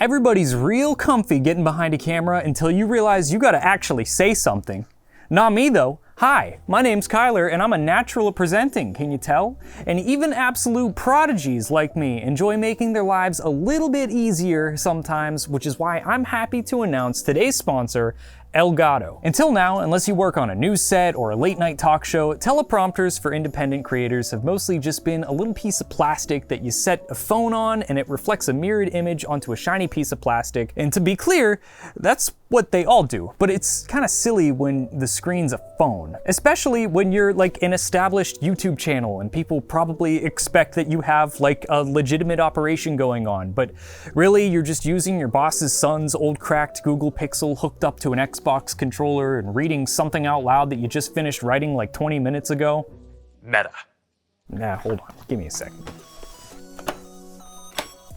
Everybody's real comfy getting behind a camera until you realize you gotta actually say something. Not me though. Hi, my name's Kyler and I'm a natural at presenting, can you tell? And even absolute prodigies like me enjoy making their lives a little bit easier sometimes, which is why I'm happy to announce today's sponsor, Elgato. Until now, unless you work on a news set or a late night talk show, teleprompters for independent creators have mostly just been a little piece of plastic that you set a phone on and it reflects a mirrored image onto a shiny piece of plastic. And to be clear, that's what they all do. But it's kind of silly when the screen's a phone, especially when you're like an established YouTube channel and people probably expect that you have like a legitimate operation going on. But really, you're just using your boss's son's old cracked Google Pixel hooked up to an Xbox controller and reading something out loud that you just finished writing like 20 minutes ago. Meta. Nah, hold on, give me a second.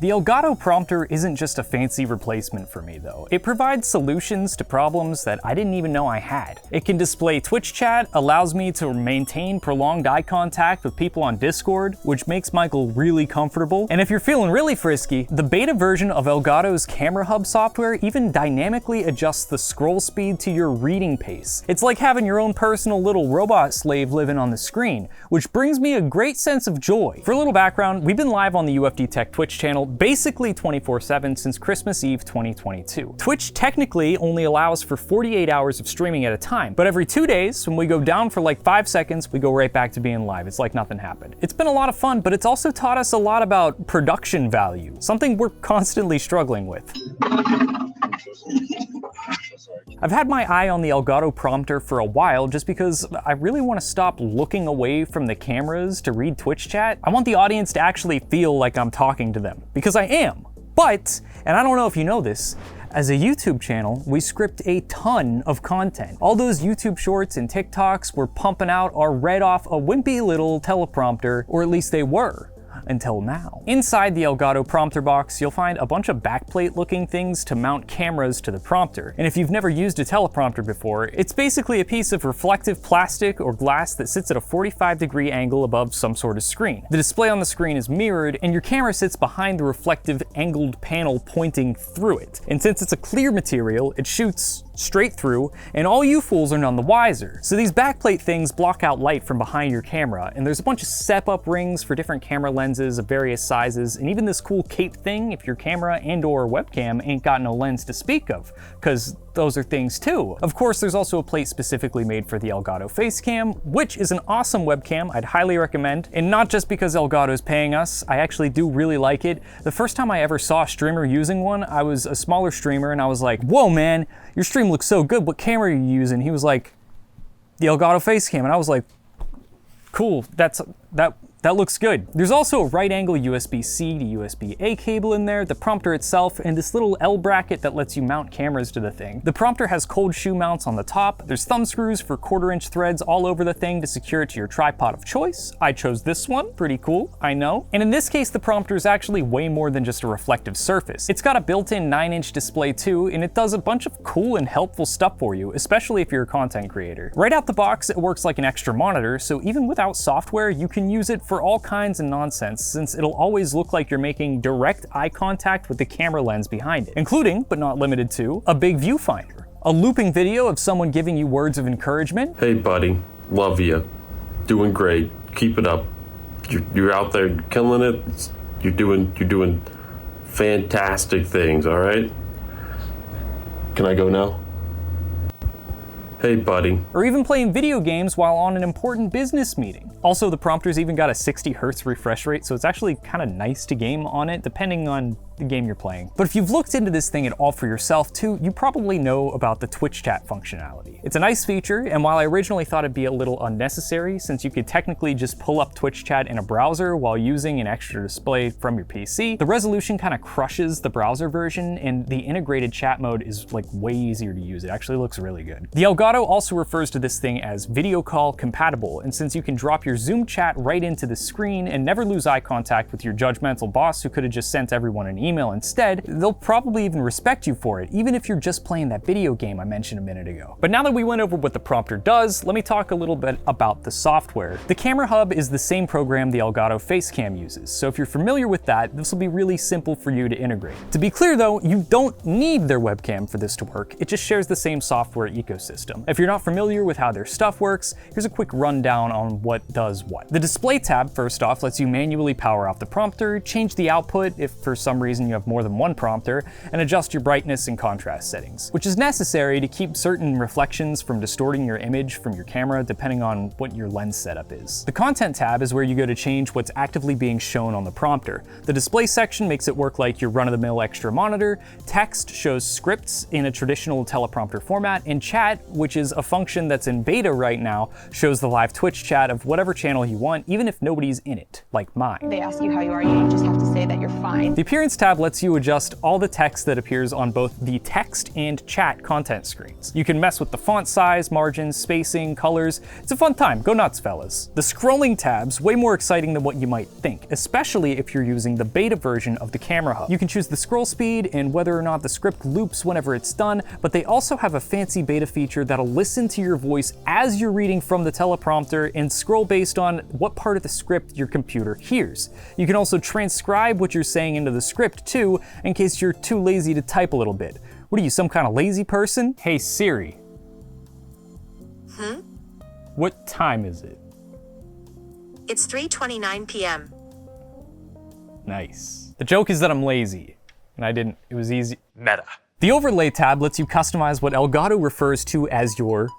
The Elgato Prompter isn't just a fancy replacement for me though. It provides solutions to problems that I didn't even know I had. It can display Twitch chat, allows me to maintain prolonged eye contact with people on Discord, which makes Michael really comfortable. And if you're feeling really frisky, the beta version of Elgato's Camera Hub software even dynamically adjusts the scroll speed to your reading pace. It's like having your own personal little robot slave living on the screen, which brings me a great sense of joy. For a little background, we've been live on the UFD Tech Twitch channel basically 24/7 since Christmas Eve 2022. Twitch technically only allows for 48 hours of streaming at a time, but every 2 days, when we go down for like 5 seconds, we go right back to being live. It's like nothing happened. It's been a lot of fun, but it's also taught us a lot about production value, something we're constantly struggling with. I've had my eye on the Elgato Prompter for a while just because I really want to stop looking away from the cameras to read Twitch chat. I want the audience to actually feel like I'm talking to them, because I am. But, and I don't know if you know this, as a YouTube channel, we script a ton of content. All those YouTube shorts and TikToks we're pumping out are read off a wimpy little teleprompter, or at least they were. Until now. Inside the Elgato Prompter box, you'll find a bunch of backplate looking things to mount cameras to the prompter. And if you've never used a teleprompter before, it's basically a piece of reflective plastic or glass that sits at a 45-degree angle above some sort of screen. The display on the screen is mirrored, and your camera sits behind the reflective angled panel pointing through it. And since it's a clear material, it shoots straight through, and all you fools are none the wiser. So these backplate things block out light from behind your camera, and there's a bunch of step-up rings for different camera lenses of various sizes, and even this cool cape thing if your camera and or webcam ain't got no lens to speak of, because those are things too. Of course, there's also a plate specifically made for the Elgato Facecam, which is an awesome webcam I'd highly recommend, and not just because Elgato's paying us, I actually do really like it. The first time I ever saw a streamer using one, I was a smaller streamer and I was like, whoa man, your stream looks so good, what camera are you using? He was like, the Elgato Facecam, and I was like, cool, that looks good. There's also a right angle USB-C to USB-A cable in there, the prompter itself, and this little L bracket that lets you mount cameras to the thing. The prompter has cold shoe mounts on the top. There's thumb screws for 1/4-inch threads all over the thing to secure it to your tripod of choice. I chose this one, pretty cool, I know. And in this case, the prompter is actually way more than just a reflective surface. It's got a built-in 9-inch display too, and it does a bunch of cool and helpful stuff for you, especially if you're a content creator. Right out the box, it works like an extra monitor, so even without software, you can use it for all kinds of nonsense, since it'll always look like you're making direct eye contact with the camera lens behind it, including, but not limited to, a big viewfinder, a looping video of someone giving you words of encouragement. Hey buddy, love you, doing great, keep it up, you're out there killing it, you're doing fantastic things, all right? Can I go now? Hey buddy. Or even playing video games while on an important business meeting. Also, the prompter's even got a 60 Hz refresh rate, so it's actually kind of nice to game on it, depending on the game you're playing. But if you've looked into this thing at all for yourself too, you probably know about the Twitch chat functionality. It's a nice feature, and while I originally thought it'd be a little unnecessary, since you could technically just pull up Twitch chat in a browser while using an extra display from your PC, the resolution kind of crushes the browser version, and the integrated chat mode is like way easier to use. It actually looks really good. The Elgato also refers to this thing as video call compatible, and since you can drop your Zoom chat right into the screen and never lose eye contact with your judgmental boss who could have just sent everyone an email instead, they'll probably even respect you for it, even if you're just playing that video game I mentioned a minute ago. But now that we went over what the prompter does, let me talk a little bit about the software. The Camera Hub is the same program the Elgato Facecam uses, so if you're familiar with that, this will be really simple for you to integrate. To be clear though, you don't need their webcam for this to work, it just shares the same software ecosystem. If you're not familiar with how their stuff works, here's a quick rundown on what does what. The display tab, first off, lets you manually power off the prompter, change the output if for some reason you have more than one prompter, and adjust your brightness and contrast settings, which is necessary to keep certain reflections from distorting your image from your camera depending on what your lens setup is. The content tab is where you go to change what's actively being shown on the prompter. The display section makes it work like your run-of-the-mill extra monitor, text shows scripts in a traditional teleprompter format, and chat, which is a function that's in beta right now, shows the live Twitch chat of whatever channel you want, even if nobody's in it, like mine. They ask you how you are, you just have to say that you're fine. The Appearance tab lets you adjust all the text that appears on both the text and chat content screens. You can mess with the font size, margins, spacing, colors. It's a fun time, go nuts fellas. The scrolling tab's way more exciting than what you might think, especially if you're using the beta version of the Camera Hub. You can choose the scroll speed and whether or not the script loops whenever it's done, but they also have a fancy beta feature that'll listen to your voice as you're reading from the teleprompter and scroll based on what part of the script your computer hears. You can also transcribe what you're saying into the script too, in case you're too lazy to type a little bit. What are you, some kind of lazy person? Hey Siri. What time is it? It's 3:29 p.m. Nice. The joke is that I'm lazy, and it was easy. Meta. The Overlay tab lets you customize what Elgato refers to as your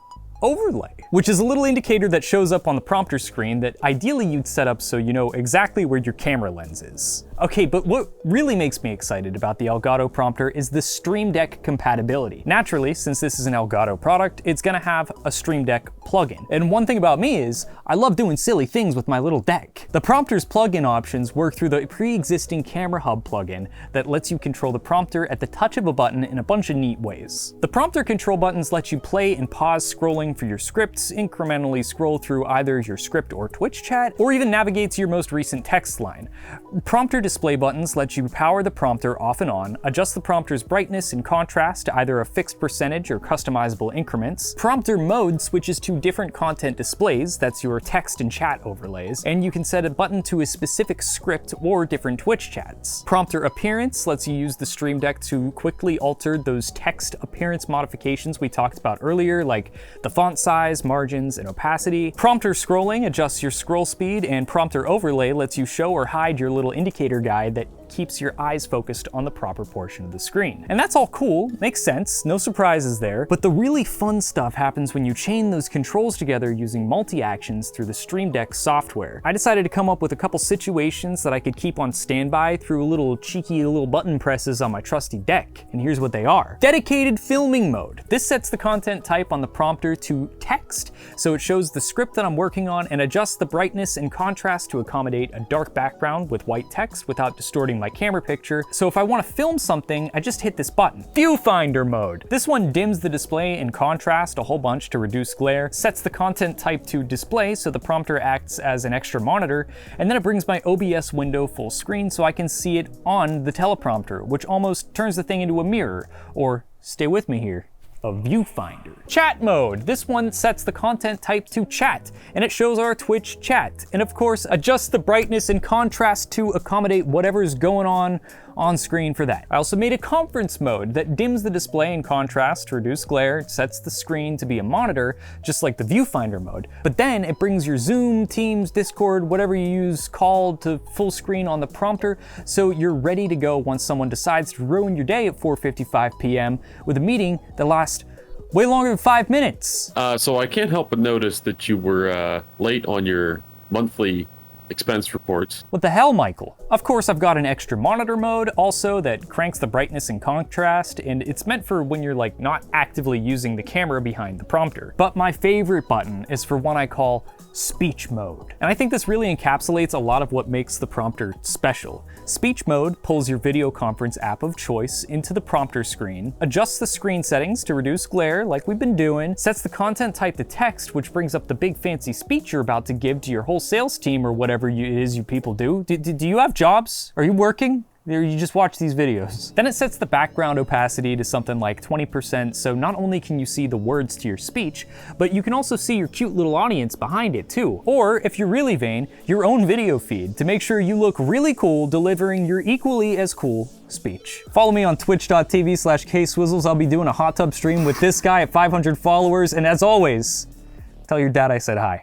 overlay, which is a little indicator that shows up on the prompter screen that ideally you'd set up so you know exactly where your camera lens is. Okay, but what really makes me excited about the Elgato Prompter is the Stream Deck compatibility. Naturally, since this is an Elgato product, it's gonna have a Stream Deck plugin. And one thing about me is, I love doing silly things with my little deck. The prompter's plugin options work through the pre-existing Camera Hub plugin that lets you control the prompter at the touch of a button in a bunch of neat ways. The prompter control buttons let you play and pause scrolling for your scripts, incrementally scroll through either your script or Twitch chat, or even navigate to your most recent text line. Prompter display buttons let you power the prompter off and on, adjust the prompter's brightness and contrast to either a fixed percentage or customizable increments. Prompter mode switches to different content displays, that's your text and chat overlays, and you can set a button to a specific script or different Twitch chats. Prompter appearance lets you use the Stream Deck to quickly alter those text appearance modifications we talked about earlier, like the font size, margins, and opacity. Prompter scrolling adjusts your scroll speed, and prompter overlay lets you show or hide your little indicator guide that keeps your eyes focused on the proper portion of the screen. And that's all cool, makes sense, no surprises there, but the really fun stuff happens when you chain those controls together using multi-actions through the Stream Deck software. I decided to come up with a couple situations that I could keep on standby through cheeky little button presses on my trusty deck, and here's what they are. Dedicated filming mode. This sets the content type on the prompter to text, so it shows the script that I'm working on and adjusts the brightness and contrast to accommodate a dark background with white text without distorting my camera picture. So if I want to film something, I just hit this button. Viewfinder mode. This one dims the display and contrast a whole bunch to reduce glare, sets the content type to display so the prompter acts as an extra monitor, and then it brings my OBS window full screen so I can see it on the teleprompter, which almost turns the thing into a mirror, or stay with me here, a viewfinder. Chat mode. This one sets the content type to chat, and it shows our Twitch chat. And of course, adjusts the brightness and contrast to accommodate whatever's going on screen for that. I also made a conference mode that dims the display and contrast to reduce glare, sets the screen to be a monitor, just like the viewfinder mode. But then it brings your Zoom, Teams, Discord, whatever you use, call to full screen on the prompter, so you're ready to go once someone decides to ruin your day at 4:55 p.m. with a meeting that lasts way longer than 5 minutes. So I can't help but notice that you were late on your monthly expense reports. What the hell, Michael? Of course, I've got an extra monitor mode also that cranks the brightness and contrast, and it's meant for when you're not actively using the camera behind the prompter. But my favorite button is for one I call speech mode. And I think this really encapsulates a lot of what makes the prompter special. Speech mode pulls your video conference app of choice into the prompter screen, adjusts the screen settings to reduce glare like we've been doing, sets the content type to text, which brings up the big fancy speech you're about to give to your whole sales team or whatever it is you people do. Do you have jobs? Are you working? There, you just watch these videos. Then it sets the background opacity to something like 20%, so not only can you see the words to your speech, but you can also see your cute little audience behind it too. Or, if you're really vain, your own video feed to make sure you look really cool delivering your equally as cool speech. Follow me on twitch.tv/kswizzles. I'll be doing a hot tub stream with this guy at 500 followers, and as always, tell your dad I said hi.